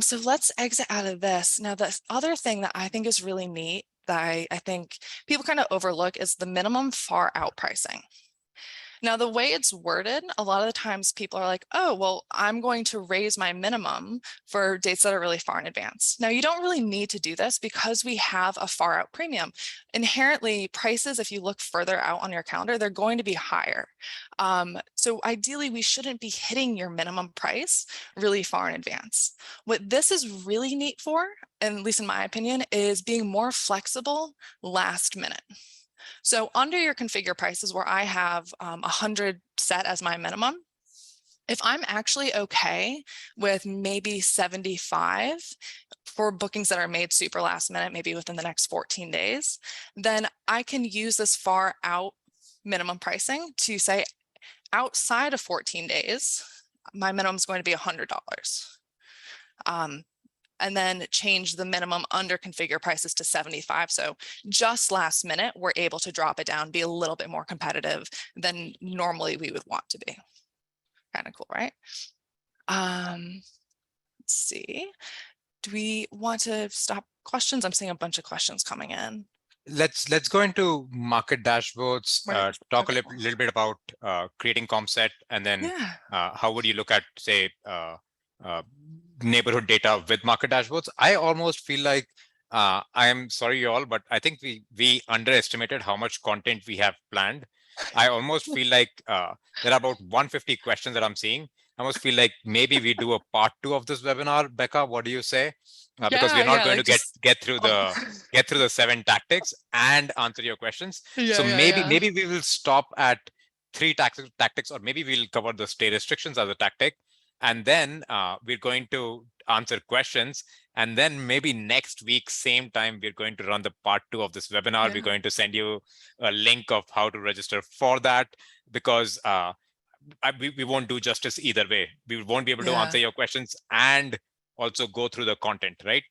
B: So let's exit out of this. Now, the other thing that I think is really neat that I think people kind of overlook is the minimum far out pricing. Now, the way it's worded, a lot of the times people are like, oh, well, I'm going to raise my minimum for dates that are really far in advance. Now, you don't really need to do this because we have a far out premium. Inherently, prices, if you look further out on your calendar, they're going to be higher. So ideally, we shouldn't be hitting your minimum price really far in advance. What this is really neat for, and at least in my opinion, is being more flexible last minute. So under your configure prices where I have 100 set as my minimum, if I'm actually okay with maybe 75 for bookings that are made super last minute, maybe within the next 14 days, then I can use this far out minimum pricing to say outside of 14 days, my minimum is going to be $100. And then change the minimum under configure prices to 75. So just last minute, we're able to drop it down, be a little bit more competitive than normally we would want to be. Kind of cool, right? Let's see. Do we want to stop questions? I'm seeing a bunch of questions coming in.
A: Let's go into market dashboards, talk
B: Okay.
A: a little bit about creating comp set, and then
B: Yeah.
A: how would you look at, say, neighborhood data with market dashboards. I almost feel like I am sorry, you all, but I think we underestimated how much content we have planned. I almost feel like there are about 150 questions that I'm seeing. I almost feel like maybe we do a part 2 of this webinar. Becca, what do you say? Because we're not
B: Yeah,
A: going to
B: like just
A: get through
B: oh.
A: the 7 tactics and answer your questions. So
B: Yeah.
A: maybe we will stop at 3 tactics, or maybe we'll cover the stay restrictions as a tactic. And then we're going to answer questions. And then maybe next week, same time, we're going to run the part 2 of this webinar.
B: Yeah.
A: We're going to send you a link of how to register for that, because we won't do justice either way. We won't be able to answer your questions and also go through the content, right?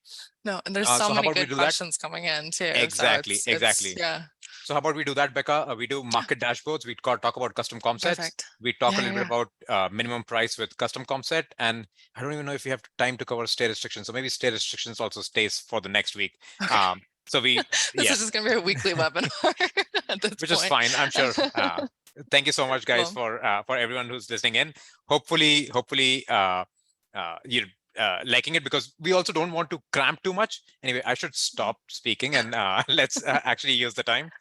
B: No, and there's so
A: So how
B: many
A: about we
B: good
A: do that?
B: questions coming in too. So
A: Exactly,
B: it's
A: exactly.
B: yeah.
A: So how about we do that, Becca? We do market dashboards. We talk about custom comp sets.
B: Perfect.
A: We talk a little bit
B: Yeah.
A: about minimum price with custom comp set. And I don't even know if we have time to cover stay restrictions. So maybe stay restrictions also stays for the next week.
B: Okay.
A: So
B: This is
A: yes,
B: just gonna be a weekly webinar at this
A: which is
B: point.
A: fine, I'm sure. Thank you so much, guys,
B: Cool.
A: for everyone who's listening in. Hopefully, you're liking it, because we also don't want to cramp too much. Anyway, I should stop speaking and let's actually use the time.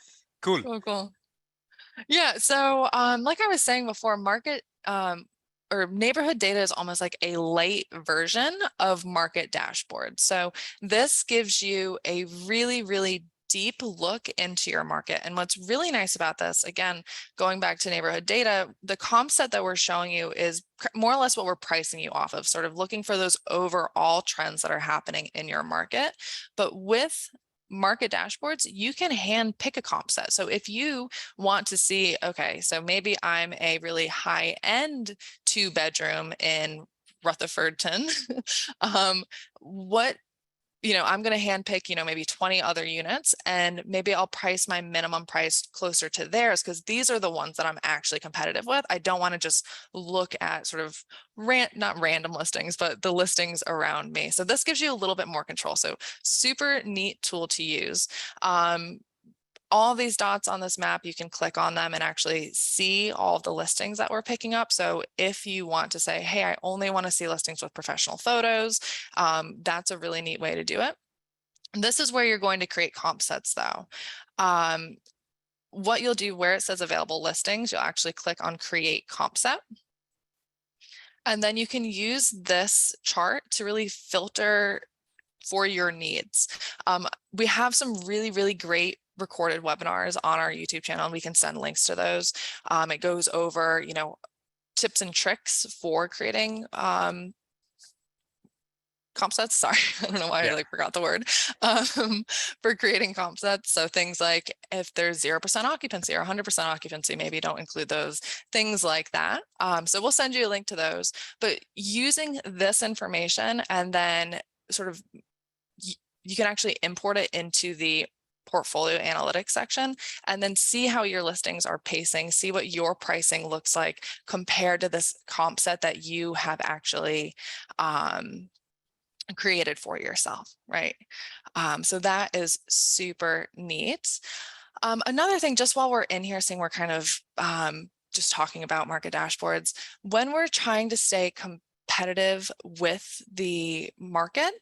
A: Cool.
B: Cool. Yeah. So like I was saying before, market or neighborhood data is almost like a light version of market dashboard. So this gives you a really deep look into your market. And what's really nice about this, again, going back to neighborhood data, the comp set that we're showing you is more or less what we're pricing you off of, sort of looking for those overall trends that are happening in your market. But with market dashboards, you can hand pick a comp set. So if you want to see, okay, so maybe I'm a really high end 2-bedroom in Rutherfordton. What I'm going to hand pick, maybe 20 other units, and maybe I'll price my minimum price closer to theirs because these are the ones that I'm actually competitive with. I don't want to just look at sort of not random listings, but the listings around me. So this gives you a little bit more control. So super neat tool to use. All these dots on this map, you can click on them and actually see all of the listings that we're picking up. So if you want to say, hey, I only want to see listings with professional photos, that's a really neat way to do it. This is where you're going to create comp sets though. What you'll do where it says available listings, you'll actually click on create comp set. And then you can use this chart to really filter for your needs. We have some really great recorded webinars on our YouTube channel, and we can send links to those. It goes over, tips and tricks for creating comp sets, sorry, I don't know why I forgot the word, for creating comp sets. So things like if there's 0% occupancy or 100% occupancy, maybe don't include those, things like that. So we'll send you a link to those, but using this information and then sort of, you can actually import it into the portfolio analytics section and then see how your listings are pacing, see what your pricing looks like compared to this comp set that you have actually created for yourself, right? So that is super neat. Another thing, just while we're in here, seeing we're kind of just talking about market dashboards, when we're trying to stay competitive with the market,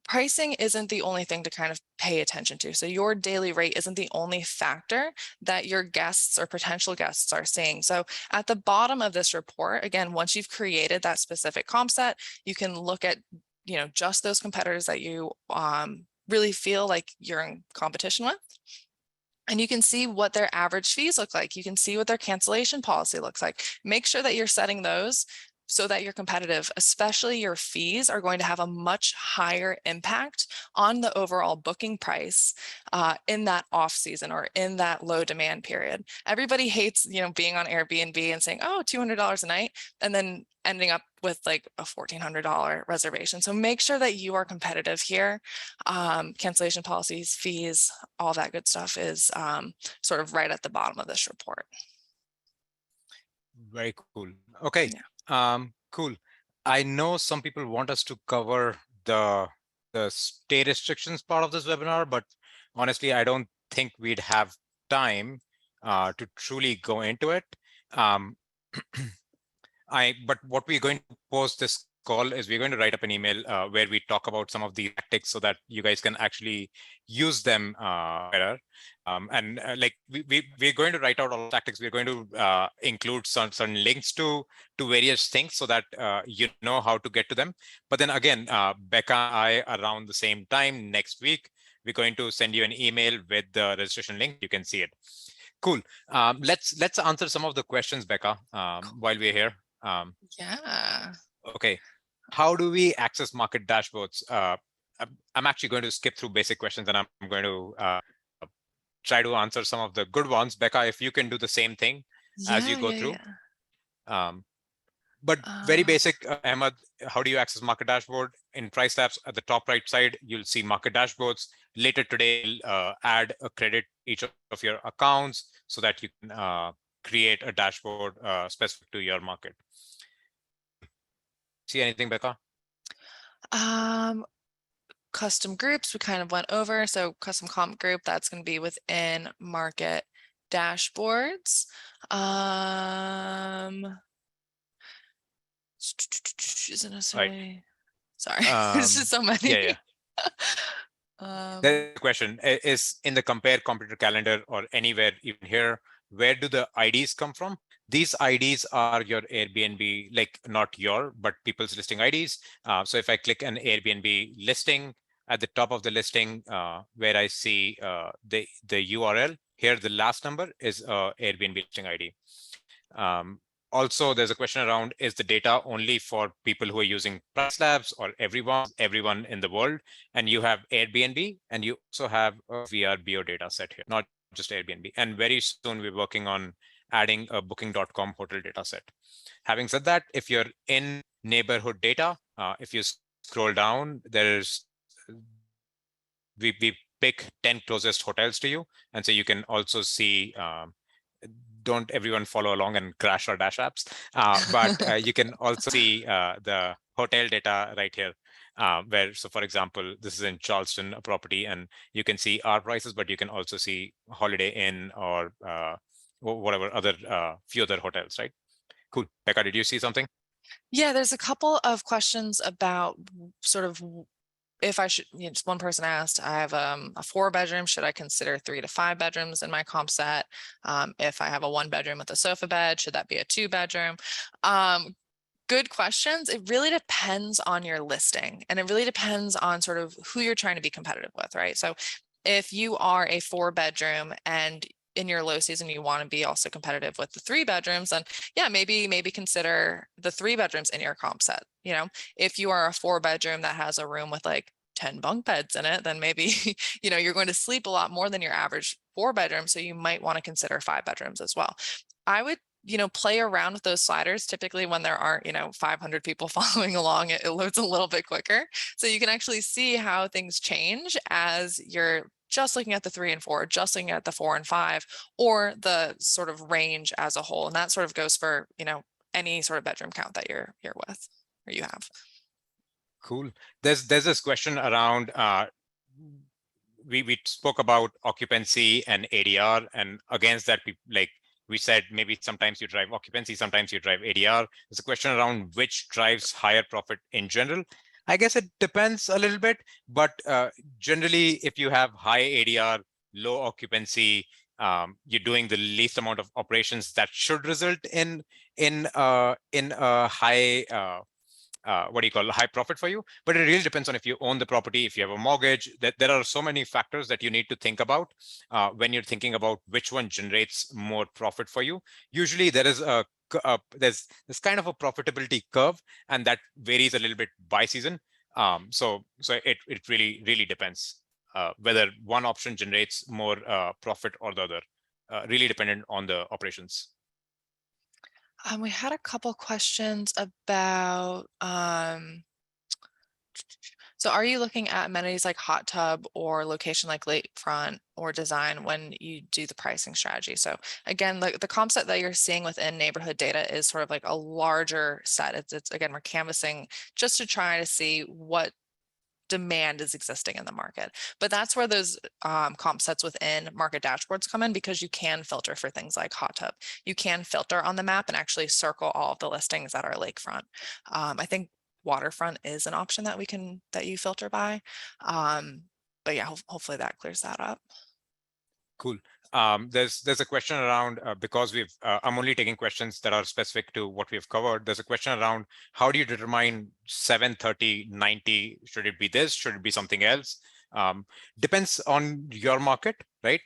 B: pricing isn't the only thing to kind of pay attention to. So your daily rate isn't the only factor that your guests or potential guests are seeing. So at the bottom of this report, again, once you've created that specific comp set, you can look at, just those competitors that you really feel like you're in competition with. And you can see what their average fees look like. You can see what their cancellation policy looks like. Make sure that you're setting those so that you're competitive, especially your fees are going to have a much higher impact on the overall booking price in that off season or in that low demand period. Everybody hates, being on Airbnb and saying, oh, $200 a night, and then ending up with like a $1,400 reservation. So make sure that you are competitive here. Cancellation policies, fees, all that good stuff is sort of right at the bottom of this report.
A: Very cool. Okay. Cool. I know some people want us to cover the stay restrictions part of this webinar, but honestly, I don't think we'd have time to truly go into it. But what we're going to post this call is we're going to write up an email where we talk about some of the tactics so that you guys can actually use them better. Like we're going to write out all the tactics. We're going to include certain links to various things so that you know how to get to them. But then again, Becca and I around the same time next week, we're going to send you an email with the registration link. You can see it. Cool. Let's answer some of the questions, Becca, while we're here.
B: Yeah.
A: Okay. How do we access market dashboards? I'm actually going to skip through basic questions and I'm going to try to answer some of the good ones. Becca, if you can do the same thing as you go through. But very basic, Ahmed, how do you access market dashboard? In PriceLabs at the top right side, you'll see market dashboards. Later today, add a credit each of your accounts so that you can create a dashboard specific to your market. See anything, Becca?
B: Custom groups, we kind of went over. So custom comp group, that's going to be within market dashboards. Isn't necessarily, right. Sorry, there's just so many.
A: Yeah. The question is in the compare competitor calendar or anywhere even here, where do the IDs come from? These IDs are your Airbnb, like not your, but people's listing IDs. So if I click an Airbnb listing, at the top of the listing, where I see the URL, here the last number is Airbnb listing ID. Also, there's a question around, is the data only for people who are using PriceLabs or everyone in the world? And you have Airbnb, and you also have a VRBO data set here, not just Airbnb. And very soon we're working on adding a booking.com hotel data set. Having said that, if you're in neighborhood data, if you scroll down, we pick 10 closest hotels to you. And so you can also see, don't everyone follow along and crash our dash apps, but you can also see the hotel data right here, where, so for example, this is in Charleston, a property, and you can see our prices, but you can also see Holiday Inn or whatever other few other hotels, right? Cool. Becca, did you see something?
B: Yeah, there's a couple of questions about sort of if I should, just one person asked, I have a 4-bedroom, should I consider 3 to 5 bedrooms in my comp set? If I have a 1-bedroom with a sofa bed, should that be a 2-bedroom? Good questions. It really depends on your listing, and it really depends on sort of who you're trying to be competitive with, right? So if you are a 4-bedroom and in your low season, you want to be also competitive with the 3 bedrooms, then yeah, maybe consider the 3 bedrooms in your comp set. You know, if you are a 4 bedroom that has a room with like 10 bunk beds in it, then maybe, you know, you're going to sleep a lot more than your average 4 bedroom. So you might want to consider 5 bedrooms as well. I would, you know, play around with those sliders. Typically when there aren't, you know, 500 people following along, it loads a little bit quicker. So you can actually see how things change as you're just looking at the 3 and 4, just looking at the 4 and 5, or the sort of range as a whole. And that sort of goes for, you know, any sort of bedroom count that you're with or you have.
A: Cool. There's this question around we spoke about occupancy and ADR, and against that, we said maybe sometimes you drive occupancy, sometimes you drive ADR. There's a question around which drives higher profit in general. I guess it depends a little bit, but generally, if you have high ADR, low occupancy, you're doing the least amount of operations that should result in a high what do you call high profit for you. But it really depends on if you own the property, if you have a mortgage. That there are so many factors that you need to think about when you're thinking about which one generates more profit for you. Usually there is there's kind of a profitability curve, and that varies a little bit by season. So it really depends whether one option generates more profit or the other. Really dependent on the operations.
B: We had a couple questions about, so are you looking at amenities like hot tub or location like lakefront or design when you do the pricing strategy? So again, the comp set that you're seeing within neighborhood data is sort of like a larger set. It's again, we're canvassing just to try to see what demand is existing in the market. But that's where those comp sets within market dashboards come in, because you can filter for things like hot tub. You can filter on the map and actually circle all of the listings that are lakefront. I think waterfront is an option that you filter by. But yeah, hopefully that clears that up.
A: Cool. There's a question around because I'm only taking questions that are specific to what we've covered. There's a question around how do you determine 730, 90? Should it be this? Should it be something else? Depends on your market, right?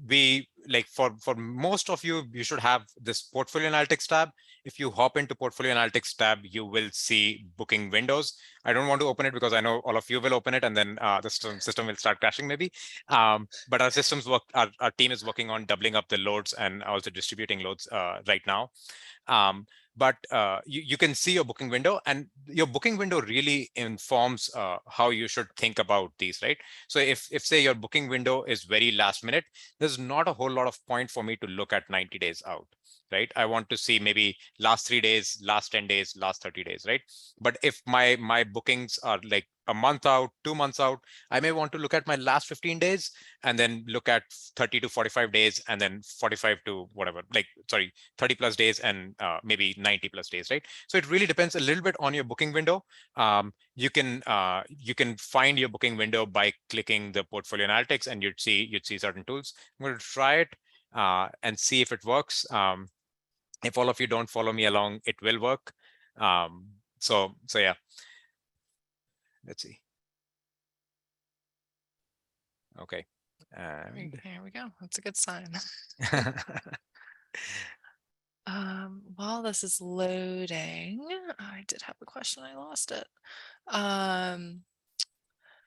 A: We like for most of you, you should have this portfolio analytics tab. If you hop into portfolio analytics tab, you will see booking windows. I don't want to open it because I know all of you will open it, and then the system will start crashing maybe. But our systems work. Our team is working on doubling up the loads and also distributing loads right now. But you can see your booking window, and your booking window really informs how you should think about these, right? So if say your booking window is very last minute, there's not a whole lot of point for me to look at 90 days out, right? I want to see maybe last 3 days, last 10 days, last 30 days, right? But if my bookings are like a month out, 2 months out, I may want to look at my last 15 days and then look at 30 to 45 days and then 45 to whatever, 30 plus days and maybe 90 plus days, right? So it really depends a little bit on your booking window. You can find your booking window by clicking the portfolio analytics, and you'd see certain tools. I'm going to try it and see if it works. If all of you don't follow me along, it will work. So yeah. Let's see. Okay. And
B: here we go. That's a good sign. While this is loading, I did have a question. I lost it.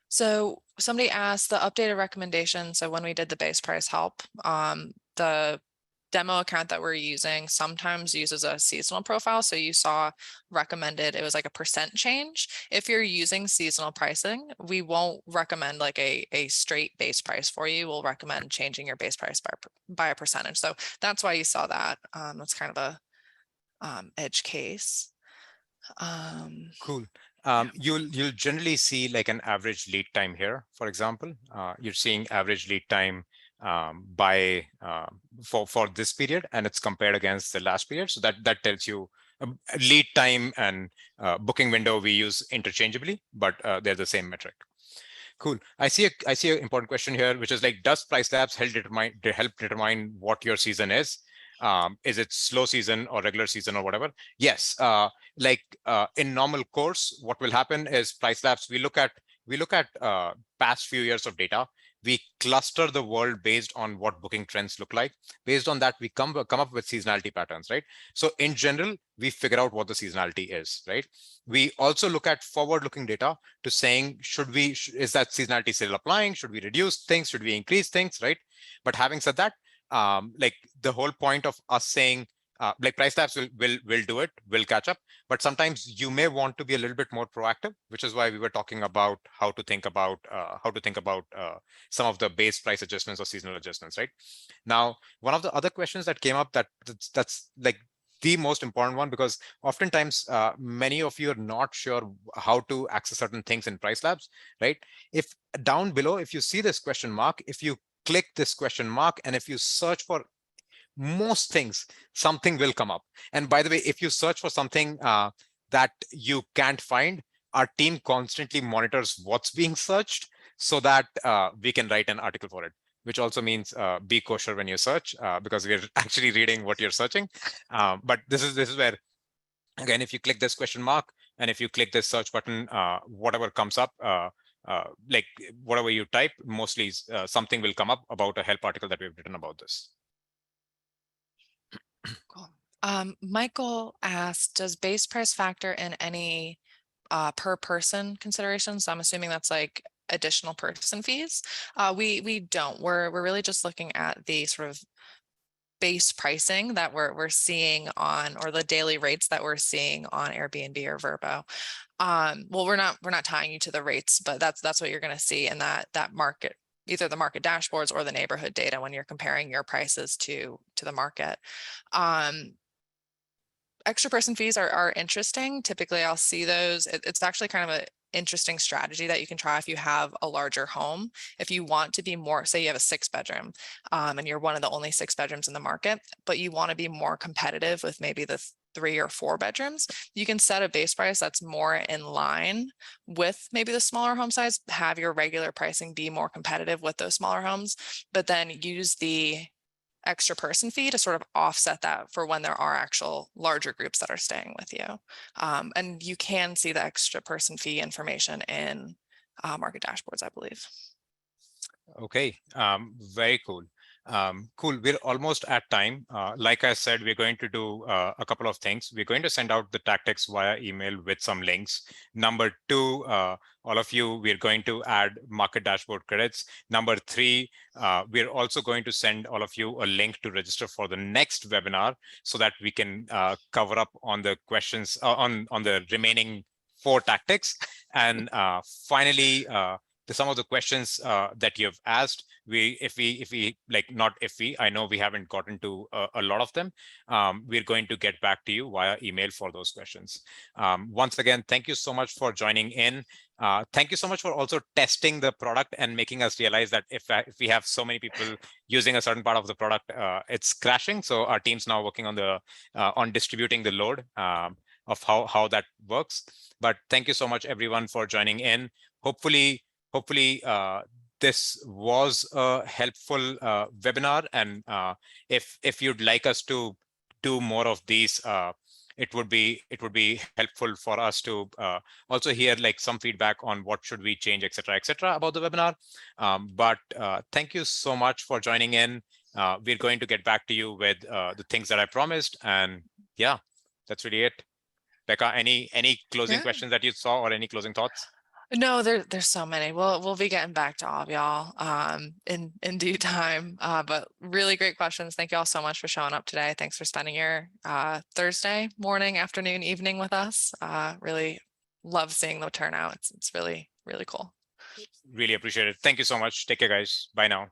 B: So somebody asked the updated recommendation. So when we did the base price help, the demo account that we're using sometimes uses a seasonal profile. So you saw recommended, it was like a % change. If you're using seasonal pricing, we won't recommend like a straight base price for you. We'll recommend changing your base price by a percentage. So that's why you saw that. That's kind of a edge case.
A: Cool. You'll generally see like an average lead time here. For example, you're seeing average lead time for this period, and it's compared against the last period. So that tells you lead time and booking window we use interchangeably, but they're the same metric. Cool. I see an important question here, which is like, does PriceLabs help determine what your season is? Is it slow season or regular season or whatever? Yes. In normal course, what will happen is PriceLabs, we look at past few years of data. we cluster the world based on what booking trends look like. Based on that, we come up with seasonality patterns, right? So in general, we figure out what the seasonality is, right? We also look at forward-looking data to saying, is that seasonality still applying? Should we reduce things? Should we increase things, right? But having said that, like the whole point of us saying, like PriceLabs will do it, will catch up. But sometimes you may want to be a little bit more proactive, which is why we were talking about how to think about some of the base price adjustments or seasonal adjustments, right? Now, one of the other questions that came up that's like the most important one, because oftentimes many of you are not sure how to access certain things in PriceLabs, right? If down below, if you see this question mark, if you click this question mark, and if you search for most things, something will come up. And by the way, if you search for something that you can't find, our team constantly monitors what's being searched so that we can write an article for it, which also means be kosher when you search, because we're actually reading what you're searching. But this is where, again, if you click this question mark and if you click this search button, whatever comes up, like whatever you type, mostly something will come up about a help article that we've written about this.
B: Cool. Michael asked, does base price factor in any per person considerations? So I'm assuming that's like additional person fees. We don't. We're really just looking at the sort of base pricing that we're seeing on, or the daily rates that we're seeing on Airbnb or Vrbo. Well, we're not tying you to the rates, but that's what you're going to see in that market, either the market dashboards or the neighborhood data when you're comparing your prices to the market. Extra person fees are interesting. Typically, I'll see those. It's actually kind of an interesting strategy that you can try if you have a larger home. If you want to be more, say you have a 6-bedroom, and you're one of the only 6 bedrooms in the market, but you want to be more competitive with maybe the 3 or 4 bedrooms, you can set a base price that's more in line with maybe the smaller home size, have your regular pricing be more competitive with those smaller homes, but then use the extra person fee to sort of offset that for when there are actual larger groups that are staying with you. And you can see the extra person fee information in market dashboards, I believe.
A: Okay, very cool. Cool, we're almost at time. Like I said, we're going to do a couple of things. We're going to send out the tactics via email with some links. Number 2, all of you, we're going to add market dashboard credits. Number 3, we're also going to send all of you a link to register for the next webinar so that we can cover up on the questions on the remaining 4 tactics. And finally, some of the questions that you've asked, I know we haven't gotten to a lot of them. We're going to get back to you via email for those questions. Once again, thank you so much for joining in. Thank you so much for also testing the product and making us realize that if we have so many people using a certain part of the product, it's crashing. So our team's now working on distributing the load of how that works. But thank you so much, everyone, for joining in. Hopefully, this was a helpful webinar, and if you'd like us to do more of these, it would be helpful for us to also hear like some feedback on what should we change, etc., about the webinar. But thank you so much for joining in. We're going to get back to you with the things that I promised, and yeah, that's really it. Becca, any closing questions that you saw, or any closing thoughts?
B: No, there's so many. We'll be getting back to all of y'all in due time. But really great questions. Thank you all so much for showing up today. Thanks for spending your Thursday morning, afternoon, evening with us. Really love seeing the turnout. It's really, really cool.
A: Really appreciate it. Thank you so much. Take care, guys. Bye now.